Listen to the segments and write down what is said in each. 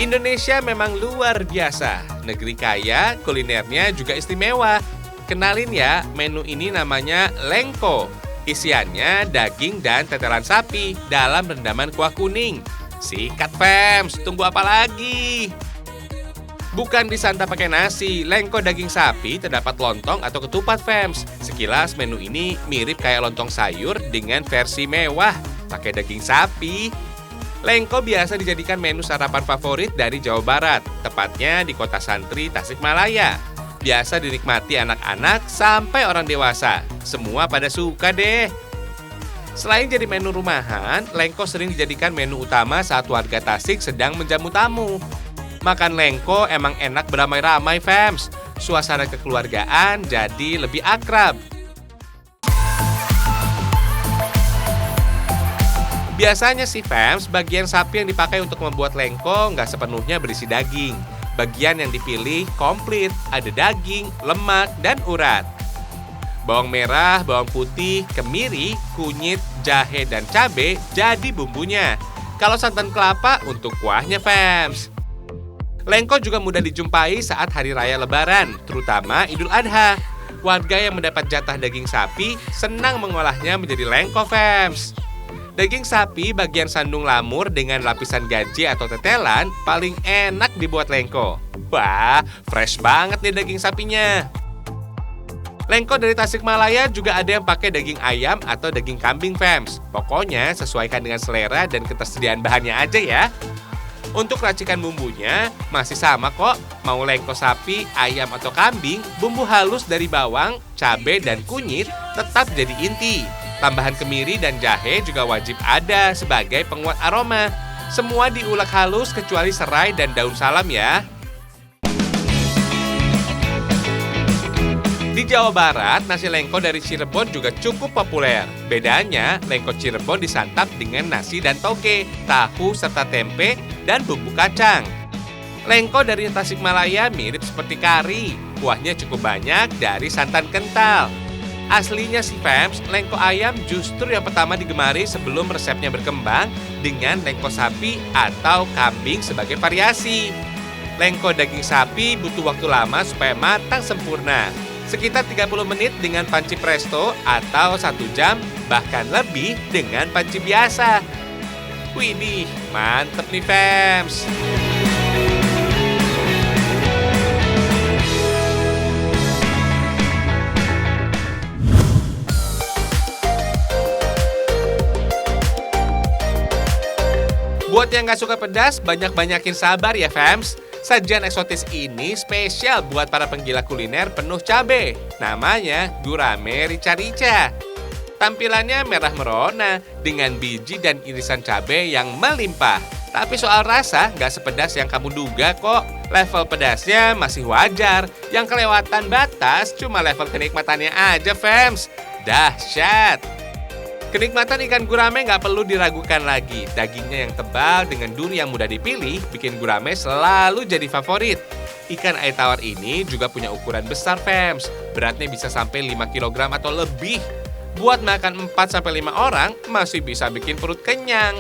Indonesia memang luar biasa. Negeri kaya, kulinernya juga istimewa. Kenalin ya, menu ini namanya lengko. Isiannya daging dan tetelan sapi dalam rendaman kuah kuning. Sikat Fems, tunggu apa lagi? Bukan disantap pakai nasi, lengko daging sapi terdapat lontong atau ketupat Fems. Sekilas menu ini mirip kayak lontong sayur dengan versi mewah, pakai daging sapi. Lengko biasa dijadikan menu sarapan favorit dari Jawa Barat, tepatnya di kota santri Tasikmalaya. Biasa dinikmati anak-anak sampai orang dewasa. Semua pada suka deh. Selain jadi menu rumahan, lengko sering dijadikan menu utama saat warga Tasik sedang menjamu tamu. Makan lengko emang enak beramai-ramai, Fems. Suasana kekeluargaan jadi lebih akrab. Biasanya sih, Fems, bagian sapi yang dipakai untuk membuat lengko nggak sepenuhnya berisi daging. Bagian yang dipilih komplit, ada daging, lemak, dan urat. Bawang merah, bawang putih, kemiri, kunyit, jahe, dan cabai jadi bumbunya. Kalau santan kelapa untuk kuahnya, Fems. Lengko juga mudah dijumpai saat hari raya Lebaran, terutama Idul Adha. Warga yang mendapat jatah daging sapi senang mengolahnya menjadi lengko, Fems. Daging sapi bagian sandung lamur dengan lapisan gaji atau tetelan paling enak dibuat lengko. Wah, fresh banget nih daging sapinya. Lengko dari Tasikmalaya juga ada yang pakai daging ayam atau daging kambing, Fems. Pokoknya sesuaikan dengan selera dan ketersediaan bahannya aja ya. Untuk racikan bumbunya masih sama kok. Mau lengko sapi, ayam atau kambing, bumbu halus dari bawang, cabai, dan kunyit tetap jadi inti. Tambahan kemiri dan jahe juga wajib ada sebagai penguat aroma. Semua diulek halus kecuali serai dan daun salam ya. Di Jawa Barat, nasi lengko dari Cirebon juga cukup populer. Bedanya, lengko Cirebon disantap dengan nasi dan toge, tahu serta tempe, dan bumbu kacang. Lengko dari Tasikmalaya mirip seperti kari. Kuahnya cukup banyak dari santan kental. Aslinya sih, Fems, lengko ayam justru yang pertama digemari sebelum resepnya berkembang dengan lengko sapi atau kambing sebagai variasi. Lengko daging sapi butuh waktu lama supaya matang sempurna. Sekitar 30 menit dengan panci presto atau 1 jam, bahkan lebih dengan panci biasa. Widih, mantep nih, Fems. Buat yang gak suka pedas, banyak-banyakin sabar ya, Fems. Sajian eksotis ini spesial buat para penggila kuliner penuh cabai. Namanya gurame rica-rica. Tampilannya merah merona dengan biji dan irisan cabai yang melimpah. Tapi soal rasa gak sepedas yang kamu duga kok. Level pedasnya masih wajar. Yang kelewatan batas cuma level kenikmatannya aja, Fems. Dahsyat. Kenikmatan ikan gurame nggak perlu diragukan lagi. Dagingnya yang tebal dengan duri yang mudah dipilih bikin gurame selalu jadi favorit. Ikan air tawar ini juga punya ukuran besar, Fems. Beratnya bisa sampai 5 kg atau lebih. Buat makan 4-5 orang masih bisa bikin perut kenyang.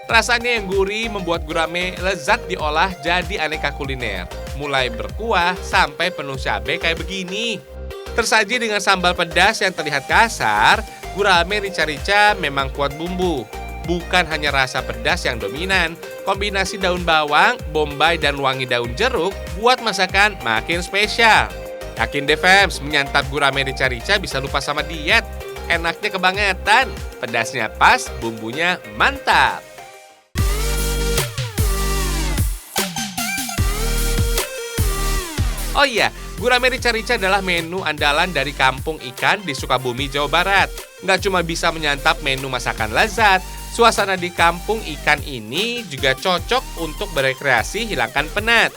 Rasanya yang gurih membuat gurame lezat diolah jadi aneka kuliner. Mulai berkuah sampai penuh cabai kayak begini. Tersaji dengan sambal pedas yang terlihat kasar, gurame rica-rica memang kuat bumbu. Bukan hanya rasa pedas yang dominan, kombinasi daun bawang, bombay, dan wangi daun jeruk buat masakan makin spesial. Yakin deh, Fems, menyantap gurame rica-rica bisa lupa sama diet. Enaknya kebangetan, pedasnya pas, bumbunya mantap. Oh iya, gurame rica-rica adalah menu andalan dari Kampung Ikan di Sukabumi, Jawa Barat. Nggak cuma bisa menyantap menu masakan lezat, suasana di Kampung Ikan ini juga cocok untuk berekreasi hilangkan penat.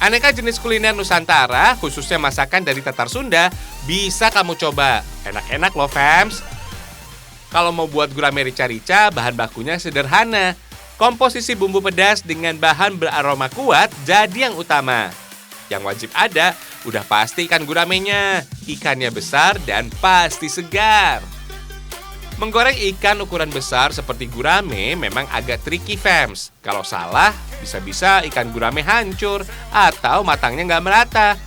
Aneka jenis kuliner Nusantara, khususnya masakan dari Tatar Sunda, bisa kamu coba. Enak-enak loh, Fems. Kalau mau buat gurame rica-rica, bahan bakunya sederhana. Komposisi bumbu pedas dengan bahan beraroma kuat jadi yang utama. Yang wajib ada, udah pasti ikan guramenya. Ikannya besar dan pasti segar. Menggoreng ikan ukuran besar seperti gurame memang agak tricky, fams. Kalau salah, bisa-bisa ikan gurame hancur atau matangnya nggak merata.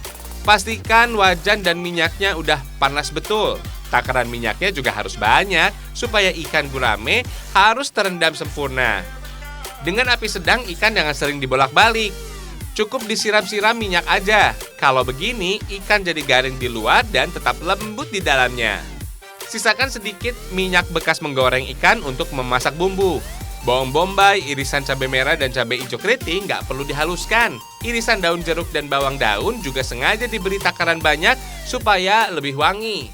Pastikan wajan dan minyaknya udah panas betul. Takaran minyaknya juga harus banyak supaya ikan gurame harus terendam sempurna. Dengan api sedang, ikan jangan sering dibolak-balik. Cukup disiram-siram minyak aja. Kalau begini, ikan jadi garing di luar dan tetap lembut di dalamnya. Sisakan sedikit minyak bekas menggoreng ikan untuk memasak bumbu. Bawang bombay, irisan cabai merah, dan cabai hijau keriting nggak perlu dihaluskan. Irisan daun jeruk dan bawang daun juga sengaja diberi takaran banyak supaya lebih wangi.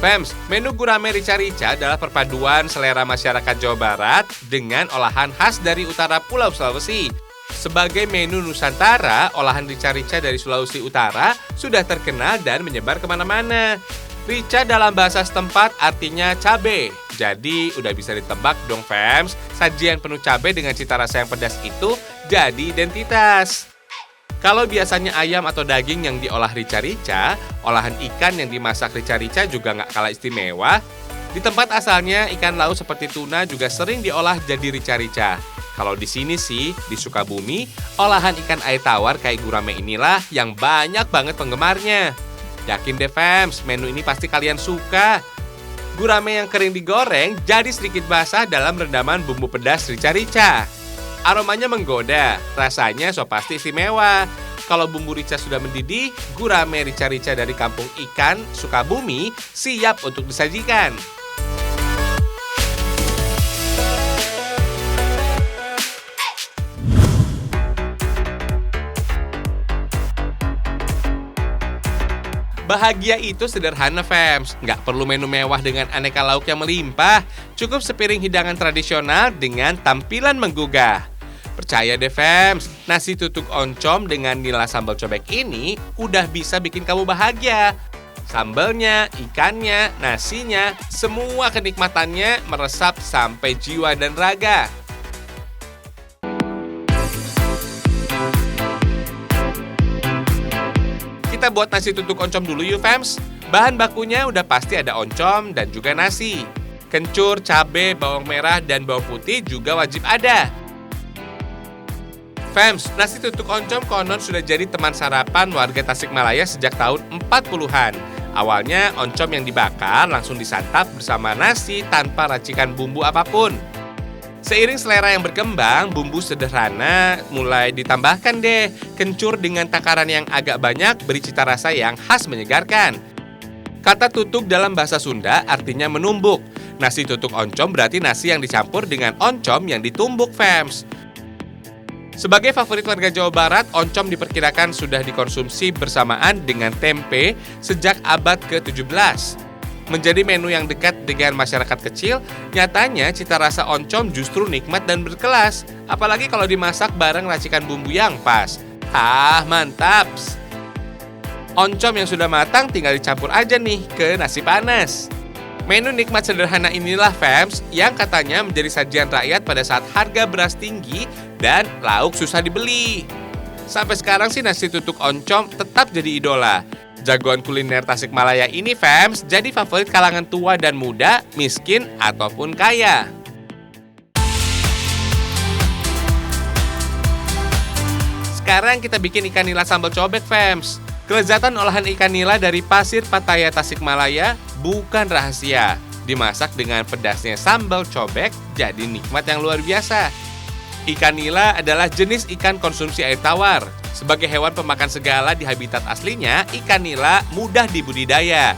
Fams, menu gurame rica-rica adalah perpaduan selera masyarakat Jawa Barat dengan olahan khas dari utara Pulau Sulawesi. Sebagai menu Nusantara, olahan rica-rica dari Sulawesi Utara sudah terkenal dan menyebar kemana-mana. Rica dalam bahasa setempat artinya cabe. Jadi udah bisa ditebak dong, fams. Sajian penuh cabe dengan cita rasa yang pedas itu jadi identitas. Kalau biasanya ayam atau daging yang diolah rica-rica, olahan ikan yang dimasak rica-rica juga nggak kalah istimewa. Di tempat asalnya, ikan laut seperti tuna juga sering diolah jadi rica-rica. Kalau di sini sih, di Sukabumi, olahan ikan air tawar kayak gurame inilah yang banyak banget penggemarnya. Yakin deh, fams, menu ini pasti kalian suka. Gurame yang kering digoreng jadi sedikit basah dalam rendaman bumbu pedas rica-rica. Aromanya menggoda, rasanya so pasti istimewa. Kalau bumbu rica sudah mendidih, gurame rica-rica dari kampung ikan Sukabumi siap untuk disajikan. Bahagia itu sederhana, fams. Nggak perlu menu mewah dengan aneka lauk yang melimpah. Cukup sepiring hidangan tradisional dengan tampilan menggugah. Percaya deh, fams, nasi tutuk oncom dengan nila sambal cobek ini udah bisa bikin kamu bahagia. Sambalnya, ikannya, nasinya, semua kenikmatannya meresap sampai jiwa dan raga. Kita buat nasi tutuk oncom dulu yuk, fams. Bahan bakunya udah pasti ada oncom dan juga nasi. Kencur, cabai, bawang merah, dan bawang putih juga wajib ada. Fams, nasi tutuk oncom konon sudah jadi teman sarapan warga Tasikmalaya sejak tahun 40-an. Awalnya oncom yang dibakar langsung disantap bersama nasi tanpa racikan bumbu apapun. Seiring selera yang berkembang, bumbu sederhana mulai ditambahkan deh. Kencur dengan takaran yang agak banyak beri cita rasa yang khas menyegarkan. Kata tutuk dalam bahasa Sunda artinya menumbuk. Nasi tutuk oncom berarti nasi yang dicampur dengan oncom yang ditumbuk, fams. Sebagai favorit warga Jawa Barat, oncom diperkirakan sudah dikonsumsi bersamaan dengan tempe sejak abad ke-17. Menjadi menu yang dekat dengan masyarakat kecil, nyatanya cita rasa oncom justru nikmat dan berkelas. Apalagi kalau dimasak bareng racikan bumbu yang pas. Mantap! Oncom yang sudah matang tinggal dicampur aja nih ke nasi panas. Menu nikmat sederhana inilah, fams, yang katanya menjadi sajian rakyat pada saat harga beras tinggi dan lauk susah dibeli. Sampai sekarang sih nasi tutuk oncom tetap jadi idola. Jagoan kuliner Tasikmalaya ini, fams, jadi favorit kalangan tua dan muda, miskin ataupun kaya. Sekarang kita bikin ikan nila sambal cobek, fams. Kelezatan olahan ikan nila dari Pasir Pattaya Tasikmalaya bukan rahasia. Dimasak dengan pedasnya sambal cobek, jadi nikmat yang luar biasa. Ikan nila adalah jenis ikan konsumsi air tawar. Sebagai hewan pemakan segala di habitat aslinya, ikan nila mudah dibudidaya.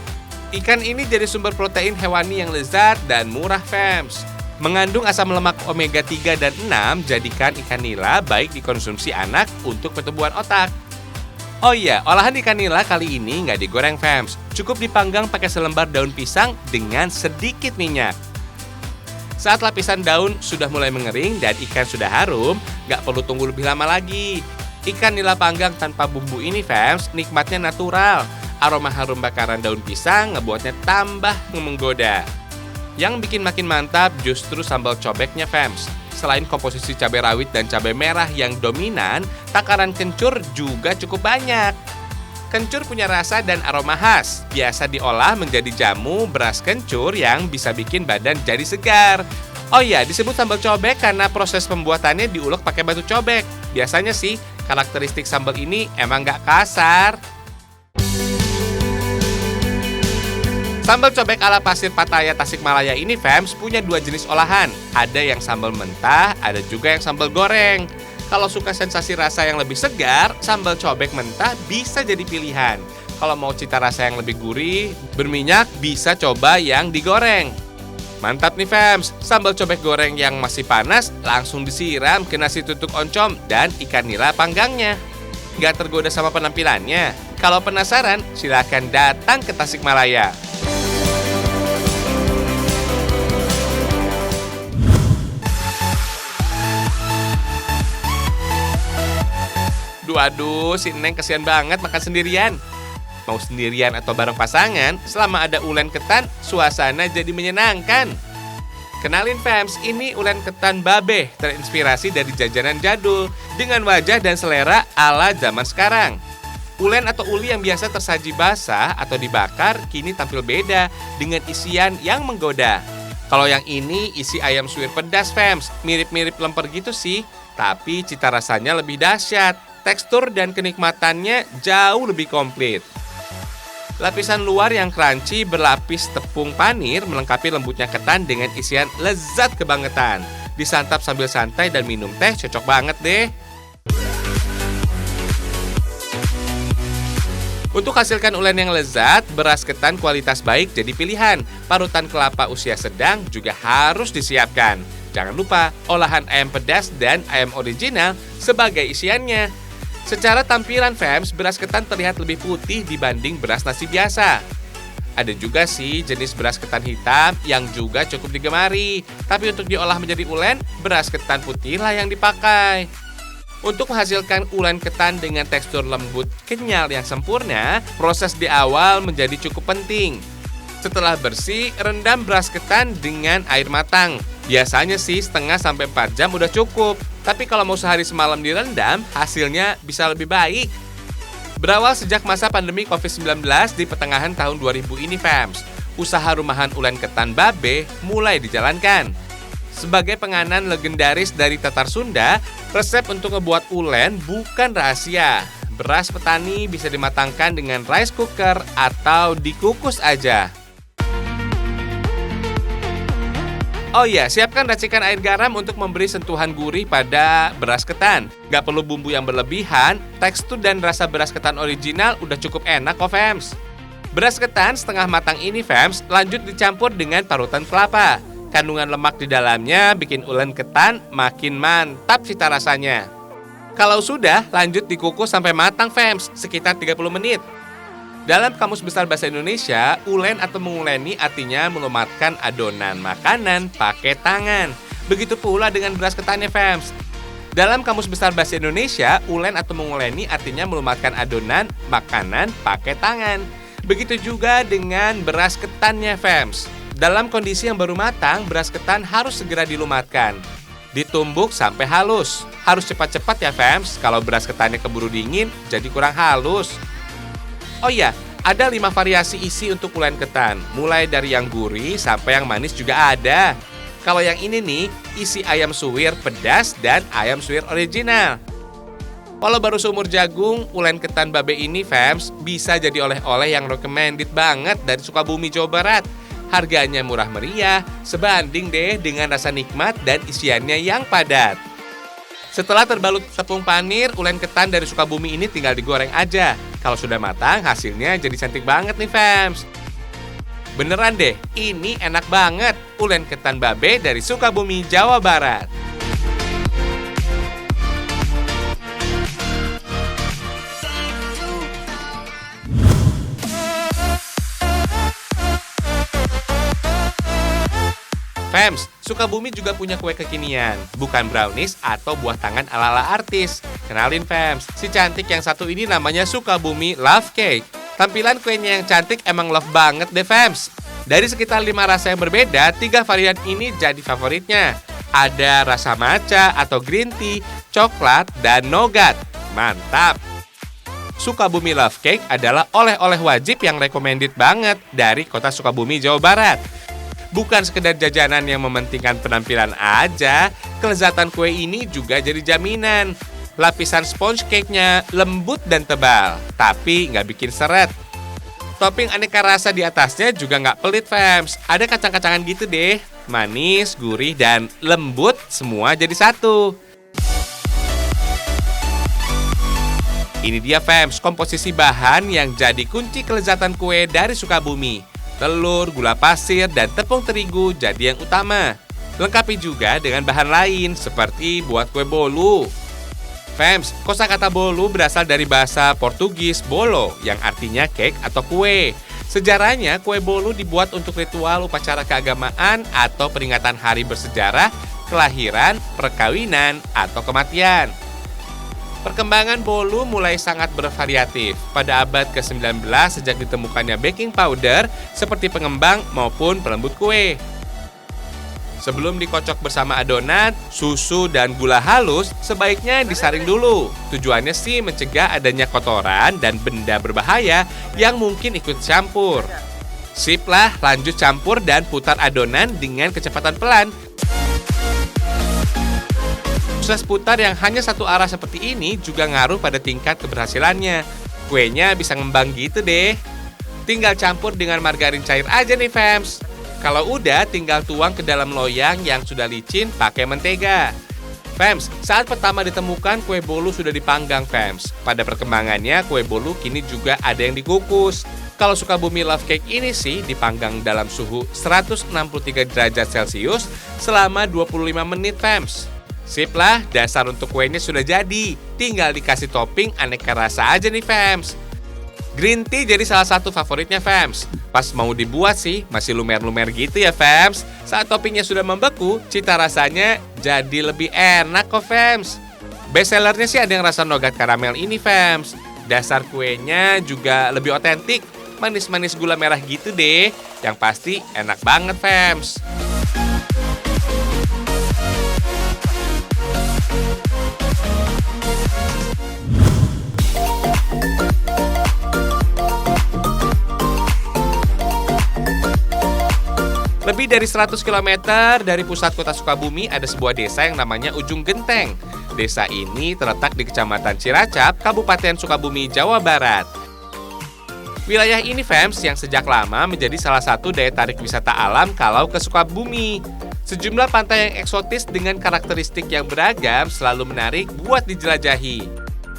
Ikan ini jadi sumber protein hewani yang lezat dan murah, fams. Mengandung asam lemak omega 3 dan 6, jadikan ikan nila baik dikonsumsi anak untuk pertumbuhan otak. Oh iya, olahan ikan nila kali ini nggak digoreng, fams. Cukup dipanggang pakai selembar daun pisang dengan sedikit minyak. Saat lapisan daun sudah mulai mengering dan ikan sudah harum, nggak perlu tunggu lebih lama lagi. Ikan nila panggang tanpa bumbu ini, fams, nikmatnya natural. Aroma harum bakaran daun pisang ngebuatnya tambah menggoda. Yang bikin makin mantap justru sambal cobeknya, fams. Selain komposisi cabai rawit dan cabai merah yang dominan, takaran kencur juga cukup banyak. Kencur punya rasa dan aroma khas. Biasa diolah menjadi jamu beras kencur yang bisa bikin badan jadi segar. Oh iya, disebut sambal cobek karena proses pembuatannya diulek pakai batu cobek. Biasanya sih, karakteristik sambal ini emang nggak kasar. Sambal cobek ala Pasir Pattaya Tasikmalaya ini, fams, punya dua jenis olahan. Ada yang sambal mentah, ada juga yang sambal goreng. Kalau suka sensasi rasa yang lebih segar, sambal cobek mentah bisa jadi pilihan. Kalau mau cita rasa yang lebih gurih, berminyak, bisa coba yang digoreng. Mantap nih fams, sambal cobek goreng yang masih panas langsung disiram ke nasi tutuk oncom dan ikan nila panggangnya. Gak tergoda sama penampilannya? Kalau penasaran, silakan datang ke Tasikmalaya. Aduh, si Neng kesian banget makan sendirian. Mau sendirian atau bareng pasangan, selama ada ulen ketan, suasana jadi menyenangkan. Kenalin fams, ini ulen ketan babe, terinspirasi dari jajanan jadul, dengan wajah dan selera ala zaman sekarang. Ulen atau uli yang biasa tersaji basah atau dibakar, kini tampil beda, dengan isian yang menggoda. Kalau yang ini isi ayam suwir pedas fams, mirip-mirip lemper gitu sih, tapi cita rasanya lebih dahsyat. Tekstur dan kenikmatannya jauh lebih komplit. Lapisan luar yang crunchy berlapis tepung panir melengkapi lembutnya ketan dengan isian lezat kebangetan. Disantap sambil santai dan minum teh cocok banget deh. Untuk hasilkan ulen yang lezat, beras ketan kualitas baik jadi pilihan. Parutan kelapa usia sedang juga harus disiapkan. Jangan lupa olahan ayam pedas dan ayam original sebagai isiannya. Secara tampilan fams, beras ketan terlihat lebih putih dibanding beras nasi biasa. Ada juga sih jenis beras ketan hitam yang juga cukup digemari. Tapi untuk diolah menjadi ulen, beras ketan putihlah yang dipakai. Untuk menghasilkan ulen ketan dengan tekstur lembut kenyal yang sempurna, proses di awal menjadi cukup penting. Setelah bersih, rendam beras ketan dengan air matang. Biasanya sih setengah sampai 4 jam udah cukup. Tapi kalau mau sehari semalam direndam, hasilnya bisa lebih baik. Berawal sejak masa pandemi COVID-19 di pertengahan tahun 2000 ini fams, usaha rumahan ulen ketan babe mulai dijalankan. Sebagai penganan legendaris dari Tatar Sunda, resep untuk ngebuat ulen bukan rahasia. Beras petani bisa dimatangkan dengan rice cooker atau dikukus aja. Oh iya, siapkan racikan air garam untuk memberi sentuhan gurih pada beras ketan. Gak perlu bumbu yang berlebihan, tekstur dan rasa beras ketan original udah cukup enak kok fams. Beras ketan setengah matang ini fams, lanjut dicampur dengan parutan kelapa. Kandungan lemak di dalamnya bikin ulen ketan makin mantap cita rasanya. Kalau sudah, lanjut dikukus sampai matang fams, sekitar 30 menit. Dalam Kamus Besar Bahasa Indonesia, ulen atau menguleni artinya melumatkan adonan makanan pakai tangan. Begitu pula dengan beras ketannya fams. Dalam Kamus Besar Bahasa Indonesia, ulen atau menguleni artinya melumatkan adonan makanan pakai tangan. Begitu juga dengan beras ketannya fams. Dalam kondisi yang baru matang, beras ketan harus segera dilumatkan. Ditumbuk sampai halus. Harus cepat-cepat ya fams, kalau beras ketannya keburu dingin jadi kurang halus. Oh iya, ada 5 variasi isi untuk ulen ketan. Mulai dari yang gurih sampai yang manis juga ada. Kalau yang ini nih, isi ayam suwir pedas dan ayam suwir original. Kalau baru seumur jagung, ulen ketan babe ini fams bisa jadi oleh-oleh yang recommended banget dari Sukabumi, Jawa Barat. Harganya murah meriah, sebanding deh dengan rasa nikmat dan isiannya yang padat. Setelah terbalut tepung panir, ulen ketan dari Sukabumi ini tinggal digoreng aja. Kalau sudah matang, hasilnya jadi cantik banget nih fams. Beneran deh, ini enak banget. Ulen ketan babe dari Sukabumi, Jawa Barat. Fams, Sukabumi juga punya kue kekinian, bukan brownies atau buah tangan ala-ala artis. Kenalin Fams, si cantik yang satu ini namanya Sukabumi Love Cake. Tampilan kuenya yang cantik emang love banget deh Fams. Dari sekitar 5 rasa yang berbeda, 3 varian ini jadi favoritnya. Ada rasa matcha atau green tea, coklat, dan nougat. Mantap! Sukabumi Love Cake adalah oleh-oleh wajib yang recommended banget dari kota Sukabumi, Jawa Barat. Bukan sekedar jajanan yang mementingkan penampilan aja, kelezatan kue ini juga jadi jaminan. Lapisan sponge cake-nya lembut dan tebal, tapi nggak bikin seret. Topping aneka rasa di atasnya juga nggak pelit, fams. Ada kacang-kacangan gitu deh, manis, gurih, dan lembut, semua jadi satu. Ini dia, fams, komposisi bahan yang jadi kunci kelezatan kue dari Sukabumi. Telur, gula pasir, dan tepung terigu jadi yang utama. Lengkapi juga dengan bahan lain seperti buat kue bolu. Fams, kosakata bolu berasal dari bahasa Portugis bolo yang artinya cake atau kue. Sejarahnya, kue bolu dibuat untuk ritual upacara keagamaan atau peringatan hari bersejarah, kelahiran, perkawinan, atau kematian. Perkembangan bolu mulai sangat bervariatif. Pada abad ke-19 sejak ditemukannya baking powder seperti pengembang maupun pelembut kue. Sebelum dikocok bersama adonan, susu dan gula halus sebaiknya disaring dulu. Tujuannya sih mencegah adanya kotoran dan benda berbahaya yang mungkin ikut campur. Sip lah, lanjut campur dan putar adonan dengan kecepatan pelan. Proses putar yang hanya satu arah seperti ini juga ngaruh pada tingkat keberhasilannya. Kuenya bisa ngembang gitu deh. Tinggal campur dengan margarin cair aja nih, fams. Kalau udah, tinggal tuang ke dalam loyang yang sudah licin pakai mentega. Fams, saat pertama ditemukan kue bolu sudah dipanggang, fams. Pada perkembangannya, kue bolu kini juga ada yang dikukus. Kalau Sukabumi Love Cake ini sih dipanggang dalam suhu 163 derajat Celcius selama 25 menit, fams. Sip lah, dasar untuk kuenya sudah jadi. Tinggal dikasih topping aneka rasa aja nih, fams. Green tea jadi salah satu favoritnya, fams. Pas mau dibuat sih, masih lumer-lumer gitu ya, fams. Saat toppingnya sudah membeku, cita rasanya jadi lebih enak kok, fams. Best sellernya sih ada yang rasa nougat karamel ini, fams. Dasar kuenya juga lebih otentik. Manis-manis gula merah gitu deh. Yang pasti enak banget, fams. Lebih dari 100 km dari pusat kota Sukabumi ada sebuah desa yang namanya Ujung Genteng. Desa ini terletak di Kecamatan Ciracap, Kabupaten Sukabumi, Jawa Barat. Wilayah ini, fams, yang sejak lama menjadi salah satu daya tarik wisata alam kalau ke Sukabumi. Sejumlah pantai yang eksotis dengan karakteristik yang beragam selalu menarik buat dijelajahi.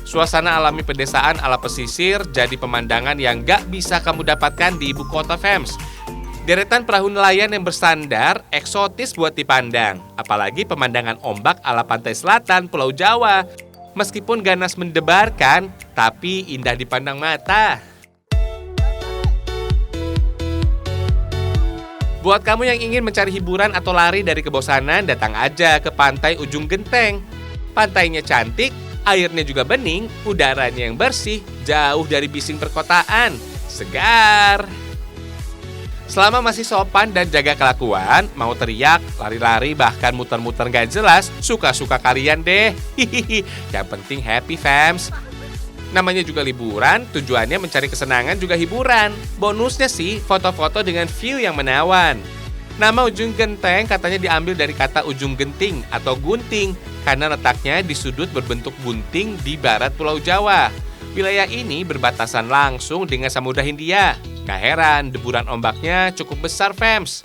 Suasana alami pedesaan ala pesisir jadi pemandangan yang gak bisa kamu dapatkan di ibu kota, fams. Deretan perahu nelayan yang bersandar eksotis buat dipandang, apalagi pemandangan ombak ala pantai selatan Pulau Jawa. Meskipun ganas mendebarkan, tapi indah dipandang mata. Buat kamu yang ingin mencari hiburan atau lari dari kebosanan, datang aja ke Pantai Ujung Genteng. Pantainya cantik, airnya juga bening, udaranya yang bersih, jauh dari bising perkotaan. Segar. Selama masih sopan dan jaga kelakuan, mau teriak, lari-lari, bahkan muter-muter gak jelas, suka-suka kalian deh. Hihihi. Yang penting happy, fams. Namanya juga liburan, tujuannya mencari kesenangan juga hiburan. Bonusnya sih, foto-foto dengan view yang menawan. Nama Ujung Genteng katanya diambil dari kata ujung genting atau gunting, karena letaknya di sudut berbentuk bunting di barat Pulau Jawa. Wilayah ini berbatasan langsung dengan Samudra Hindia. Gak heran, deburan ombaknya cukup besar, fams.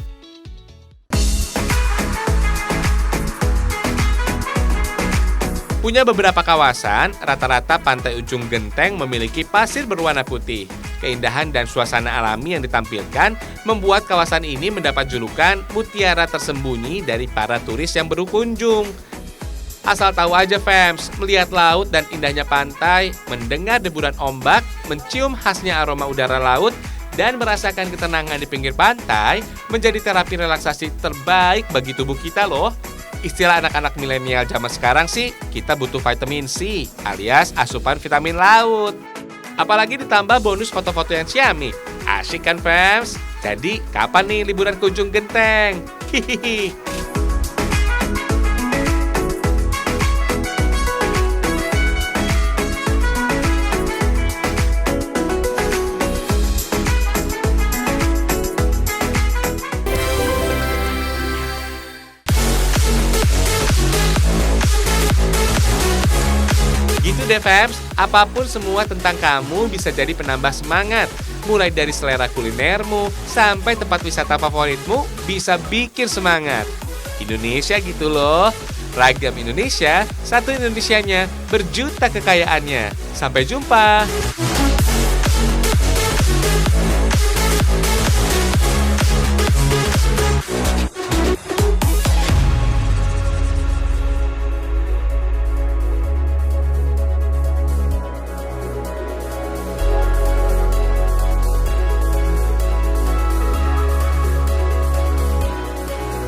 Punya beberapa kawasan, rata-rata Pantai Ujung Genteng memiliki pasir berwarna putih. Keindahan dan suasana alami yang ditampilkan membuat kawasan ini mendapat julukan mutiara tersembunyi dari para turis yang berkunjung. Asal tahu aja, fams, melihat laut dan indahnya pantai, mendengar deburan ombak, mencium khasnya aroma udara laut, dan merasakan ketenangan di pinggir pantai menjadi terapi relaksasi terbaik bagi tubuh kita loh. Istilah anak-anak milenial zaman sekarang sih, kita butuh vitamin C alias asupan vitamin laut. Apalagi ditambah bonus foto-foto yang ciamik. Asyik kan, fans? Jadi, kapan nih liburan ke Ujung Genteng? Hihihi. gitu deh fams, apapun semua tentang kamu bisa jadi penambah semangat. Mulai dari selera kulinermu sampai tempat wisata favoritmu bisa bikin semangat. Indonesia gitu loh. Ragam Indonesia, satu Indonesianya, berjuta kekayaannya. Sampai jumpa.